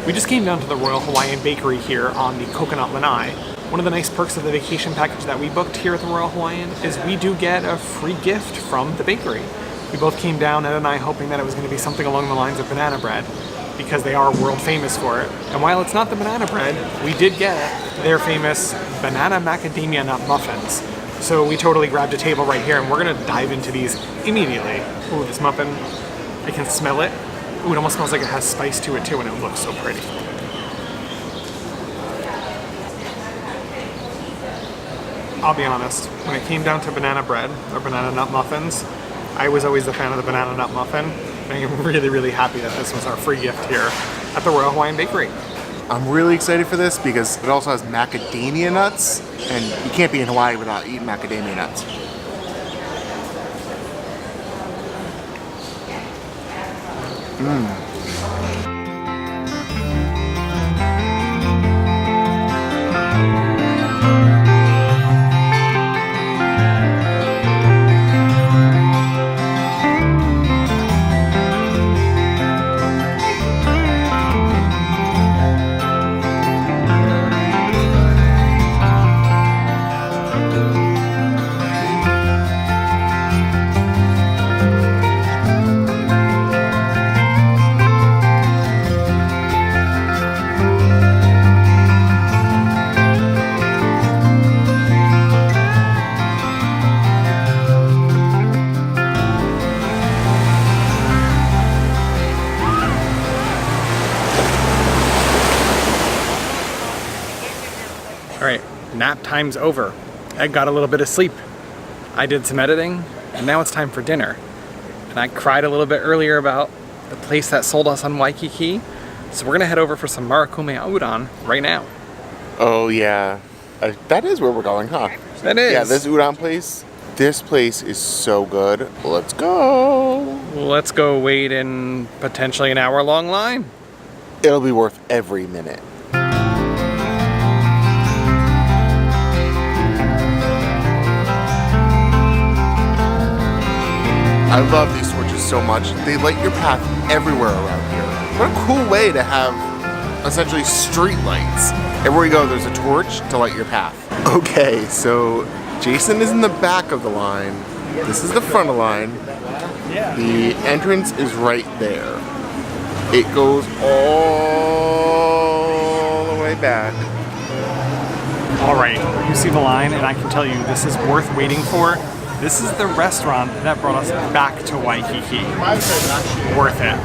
We just came down to the Royal Hawaiian Bakery here on the Coconut Lanai. One of the nice perks of the vacation package that we booked here at the Royal Hawaiian is we do get a free gift from the bakery. We both came down, Ed and I, hoping that it was going to be something along the lines of banana bread, because they are world famous for it. And while it's not the banana bread, we did get their famous banana macadamia nut muffins. So we totally grabbed a table right here and we're gonna dive into these immediately. Ooh, this muffin, I can smell it. Ooh, it almost smells like it has spice to it too, and it looks so pretty. I'll be honest, when it came down to banana bread or banana nut muffins, I was always a fan of the banana nut muffin. And I'm really, really happy that this was our free gift here at the Royal Hawaiian Bakery. I'm really excited for this because it also has macadamia nuts, and you can't be in Hawaii without eating macadamia nuts. Alright, nap time's over. I got a little bit of sleep. I did some editing, and now it's time for dinner. And I cried a little bit earlier about the place that sold us on Waikiki, so we're gonna head over for some Marukame Udon right now. Oh yeah, that is where we're going, huh? That is. Yeah, this udon place. This place is so good. Let's go. Let's go wait in potentially an hour-long line. It'll be worth every minute. I love these torches so much. They light your path everywhere around here. What a cool way to have essentially street lights. Everywhere you go, there's a torch to light your path. Okay, so Jason is in the back of the line. This is the front of the line. The entrance is right there. It goes all the way back. Alright, you see the line, and I can tell you this is worth waiting for. This is the restaurant that brought us back to Waikiki. Worth it.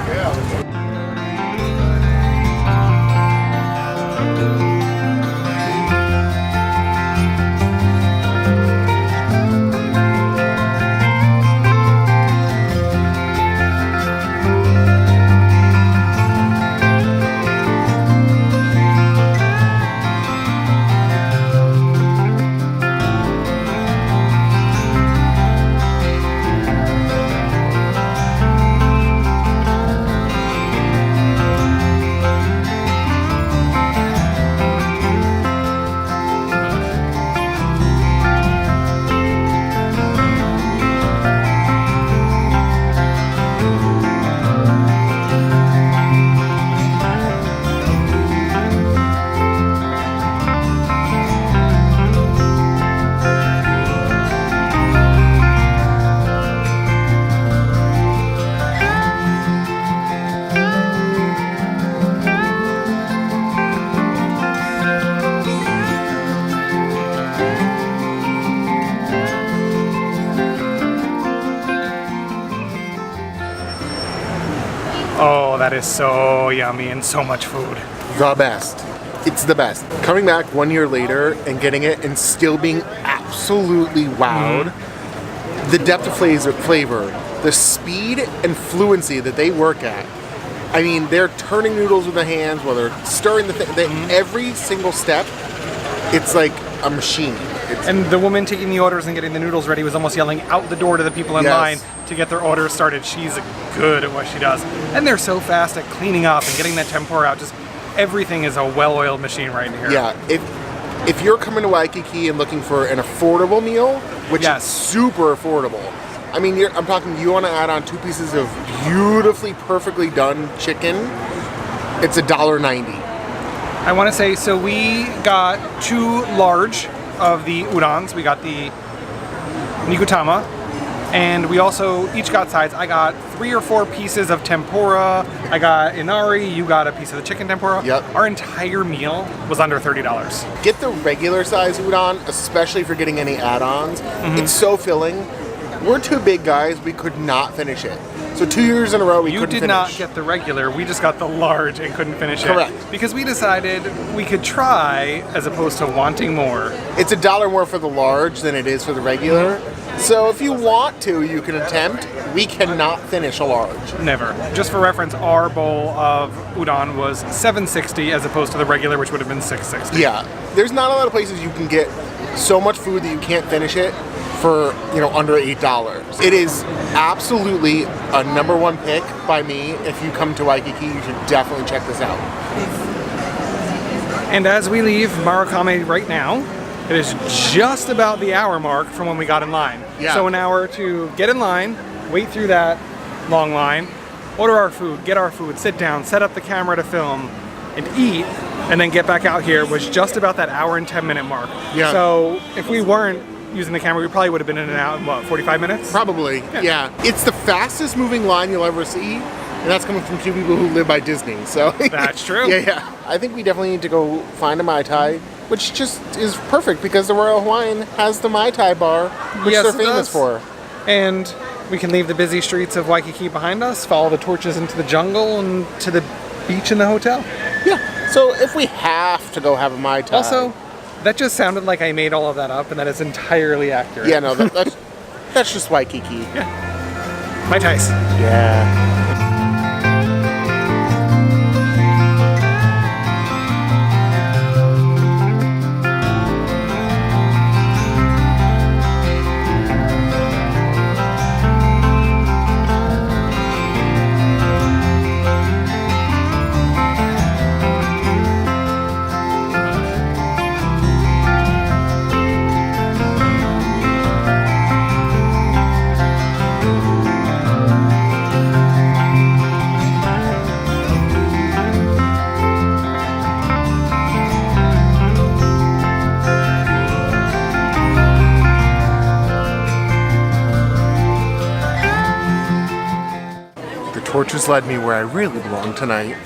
Oh, that is so yummy and so much food. The best. It's the best. Coming back 1 year later and getting it and still being absolutely wowed. The depth of flavor, the speed and fluency that they work at. I mean, they're turning noodles with their hands while they're stirring the thing. Every single step, it's like a machine. And the woman taking the orders and getting the noodles ready was almost yelling out the door to the people in line to get their orders started. She's good at what she does. And they're so fast at cleaning up and getting that tempura out. Just everything is a well-oiled machine right here. Yeah, if you're coming to Waikiki and looking for an affordable meal, which is super affordable. I mean, I'm talking, you want to add on 2 pieces of beautifully, perfectly done chicken, It's $1.90. I want to say, so we got 2 large of the udons. We got the nikutama, and we also each got sides. I got 3 or 4 pieces of tempura. I got inari. You got a piece of the chicken tempura. Yep. Our entire meal was under $30. Get the regular size udon, especially if you're getting any add-ons. It's so filling. We're 2 big guys. We could not finish it. So 2 years in a row, we couldn't finish. You did not get the regular. We just got the large and couldn't finish it. Correct. Because we decided we could try as opposed to wanting more. It's $1 more for the large than it is for the regular. So if you want to, you can attempt. We cannot finish a large. Never. Just for reference, our bowl of udon was $7.60 as opposed to the regular, which would have been $6.60. Yeah. There's not a lot of places you can get so much food that you can't finish it for, under $8. It is absolutely a #1 pick by me. If you come to Waikiki, you should definitely check this out. And as we leave Marukame right now, it is just about the hour mark from when we got in line. Yeah. So an hour to get in line, wait through that long line, order our food, get our food, sit down, set up the camera to film, and eat, and then get back out here was just about that hour and 10-minute mark. Yeah. So if we weren't using the camera, we probably would have been in and out in, what, 45 minutes? Probably, yeah. It's the fastest moving line you'll ever see, and that's coming from 2 people who live by Disney, so. That's true. Yeah. I think we definitely need to go find a Mai Tai, which just is perfect because the Royal Hawaiian has the Mai Tai bar, which Yes, they're it famous does. for. And we can leave the busy streets of Waikiki behind us, follow the torches into the jungle and to the beach and the hotel. Yeah, so if we have to go have a Mai Tai. Also, that just sounded like I made all of that up, and that is entirely accurate. Yeah, no, that's just Waikiki. Yeah. Mai Tais. Yeah. Torches led me where I really belong tonight,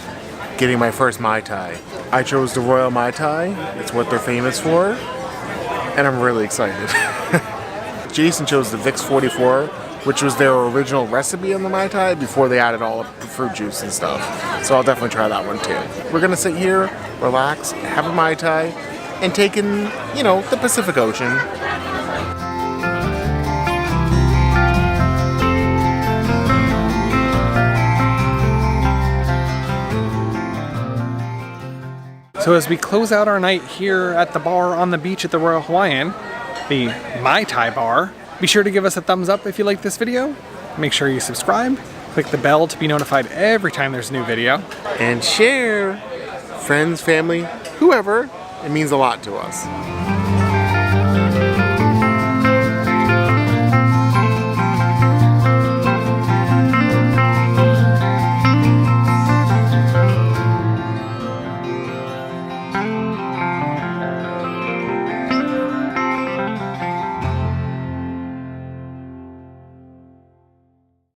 getting my first Mai Tai. I chose the Royal Mai Tai, it's what they're famous for, and I'm really excited. Jason chose the Vicks 44, which was their original recipe on the Mai Tai before they added all of the fruit juice and stuff. So I'll definitely try that one too. We're gonna sit here, relax, have a Mai Tai, and take in, the Pacific Ocean. So as we close out our night here at the bar on the beach at the Royal Hawaiian, the Mai Tai bar, be sure to give us a thumbs up if you like this video. Make sure you subscribe, click the bell to be notified every time there's a new video. And share. Friends, family, whoever, it means a lot to us.